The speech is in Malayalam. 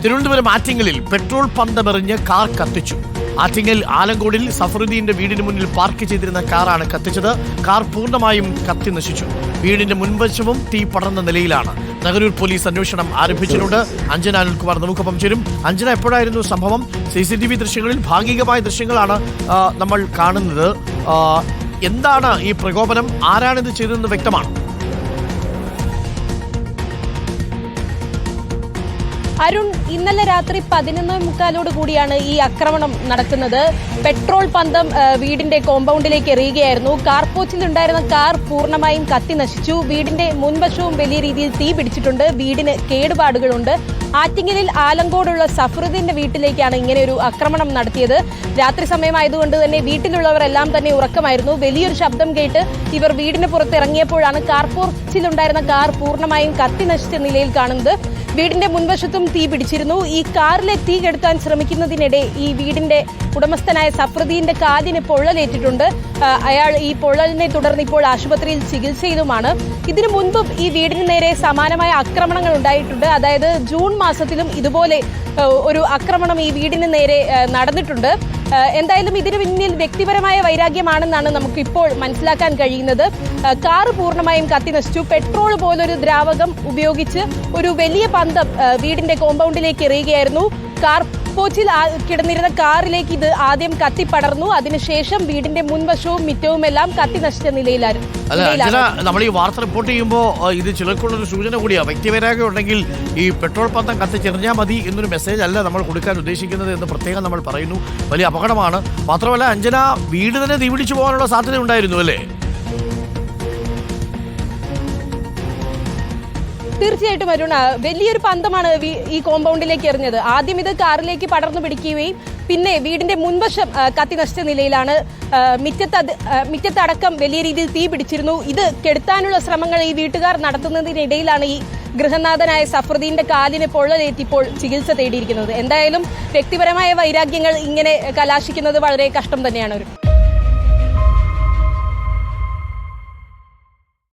തിരുവനന്തപുരം ആറ്റിങ്ങലിൽ പെട്രോൾ പന്തമെറിഞ്ഞ് കാർ കത്തിച്ചു. ആറ്റിങ്ങൽ ആലങ്കോടിൽ സഫറുദ്ദീന്റെ വീടിന് മുന്നിൽ പാർക്ക് ചെയ്തിരുന്ന കാറാണ് കത്തിച്ചത്. കാർ പൂർണ്ണമായും കത്തി നശിച്ചു. വീടിന്റെ മുൻവശവും തീ പടർന്ന നിലയിലാണ്. നഗരൂർ പോലീസ് അന്വേഷണം ആരംഭിച്ചിട്ടുണ്ട്. അഞ്ജന അനിൽകുമാർ നമുക്കൊപ്പം ചേരും. അഞ്ജന, എപ്പോഴായിരുന്നു സംഭവം? CCTV ദൃശ്യങ്ങളിൽ ഭാഗികമായ ദൃശ്യങ്ങളാണ് നമ്മൾ കാണുന്നത്. എന്താണ് ഈ പ്രകോപനം? ആരാണിത് ചെയ്തതെന്ന് വ്യക്തമാണ്? അരുൺ, ഇന്നലെ രാത്രി 11:45 കൂടിയാണ് ഈ ആക്രമണം നടക്കുന്നത്. പെട്രോൾ പന്തം വീടിന്റെ കോമ്പൗണ്ടിലേക്ക് എറിയുകയായിരുന്നു. കാർപോർച്ചിലുണ്ടായിരുന്ന കാർ പൂർണ്ണമായും കത്തി നശിച്ചു. വീടിന്റെ മുൻവശവും വലിയ രീതിയിൽ തീ പിടിച്ചിട്ടുണ്ട്. വീടിന് കേടുപാടുകളുണ്ട്. ആറ്റിങ്ങലിൽ ആലങ്കോടുള്ള സഫറുദ്ദീന്റെ വീട്ടിലേക്കാണ് ഇങ്ങനെ ഒരു ആക്രമണം നടത്തിയത്. രാത്രി സമയമായതുകൊണ്ട് തന്നെ വീട്ടിലുള്ളവരെല്ലാം തന്നെ ഉറക്കമായിരുന്നു. വലിയൊരു ശബ്ദം കേട്ട് ഇവർ വീടിന് പുറത്തിറങ്ങിയപ്പോഴാണ് കാർപോർച്ചിലുണ്ടായിരുന്ന കാർ പൂർണ്ണമായും കത്തി നശിച്ച നിലയിൽ കാണുന്നത്. വീടിന്റെ മുൻവശത്തും തീ പിടിച്ചിരുന്നു. ഈ കാറിലെ തീ കെടുത്താൻ ശ്രമിക്കുന്നതിനിടെ ഈ വീടിന്റെ ഉടമസ്ഥനായ സഫറുദ്ദീന്റെ കാലിന് പൊള്ളലേറ്റിട്ടുണ്ട്. അയാൾ ഈ പൊള്ളലിനെ തുടർന്ന് ഇപ്പോൾ ആശുപത്രിയിൽ ചികിത്സയിലുമാണ്. ഇതിനു മുൻപും ഈ വീടിന് നേരെ സമാനമായ ആക്രമണങ്ങൾ ഉണ്ടായിട്ടുണ്ട്. അതായത് ജൂൺ മാസത്തിലും ഇതുപോലെ ഒരു ആക്രമണം ഈ വീടിന് നേരെ നടന്നിട്ടുണ്ട്. എന്തായാലും ഇതിന് പിന്നിൽ വ്യക്തിപരമായ വൈരാഗ്യമാണെന്നാണ് നമുക്ക് ഇപ്പോൾ മനസ്സിലാക്കാൻ കഴിയുന്നത്. കാർ പൂർണ്ണമായും കത്തി നശിച്ചു. പെട്രോൾ പോലൊരു ദ്രാവകം ഉപയോഗിച്ച് ഒരു വലിയ പന്തം വീടിന്റെ കോമ്പൗണ്ടിലേക്ക് എറിയുകയായിരുന്നു. കാർപോർച്ചിൽ കിടന്നിരുന്ന കാറിലേക്ക് ഇത് ആദ്യം കത്തിപ്പടർന്നു. അതിനുശേഷം വീടിന്റെ മുൻവശവും മിറ്റവും എല്ലാം കത്തി നശിച്ച നിലയിലായിരുന്നു. നമ്മൾ ഈ വാർത്ത റിപ്പോർട്ട് ചെയ്യുമ്പോൾ ഇത് ചിലർക്കുള്ളൊരു സൂചന കൂടിയാണ്. വ്യക്തിവൈരാഗ്യം ഉണ്ടെങ്കിൽ ഈ പെട്രോൾ പന്തം കത്തിച്ചെറിഞ്ഞാൽ മതി എന്നൊരു മെസ്സേജ് അല്ല നമ്മൾ കൊടുക്കാൻ ഉദ്ദേശിക്കുന്നത് എന്ന് പ്രത്യേകം നമ്മൾ പറയുന്നു. വലിയ അപകടമാണ്. മാത്രമല്ല അഞ്ജന, വീട് തന്നെ തീപിടിച്ചു പോകാനുള്ള സാധ്യത ഉണ്ടായിരുന്നു അല്ലേ? തീർച്ചയായിട്ടും അരുണ, വലിയൊരു പന്തമാണ് ഈ കോമ്പൗണ്ടിലേക്ക് എറിഞ്ഞത്. ആദ്യം ഇത് കാറിലേക്ക് പടർന്നു പിടിക്കുകയും പിന്നെ വീടിന്റെ മുൻവശം കത്തി നശിച്ച നിലയിലാണ്. മുറ്റത്തടക്കം വലിയ രീതിയിൽ തീ പിടിച്ചിരുന്നു. ഇത് കെടുത്താനുള്ള ശ്രമങ്ങൾ ഈ വീട്ടുകാർ നടത്തുന്നതിനിടയിലാണ് ഈ ഗൃഹനാഥനായ സഫറുദ്ദീന്റെ കാലിന് പൊള്ളലേറ്റിപ്പോൾ ചികിത്സ തേടിയിരിക്കുന്നത്. എന്തായാലും വ്യക്തിപരമായ വൈരാഗ്യങ്ങൾ ഇങ്ങനെ കലാശിക്കുന്നത് വളരെ കഷ്ടം തന്നെയാണ്.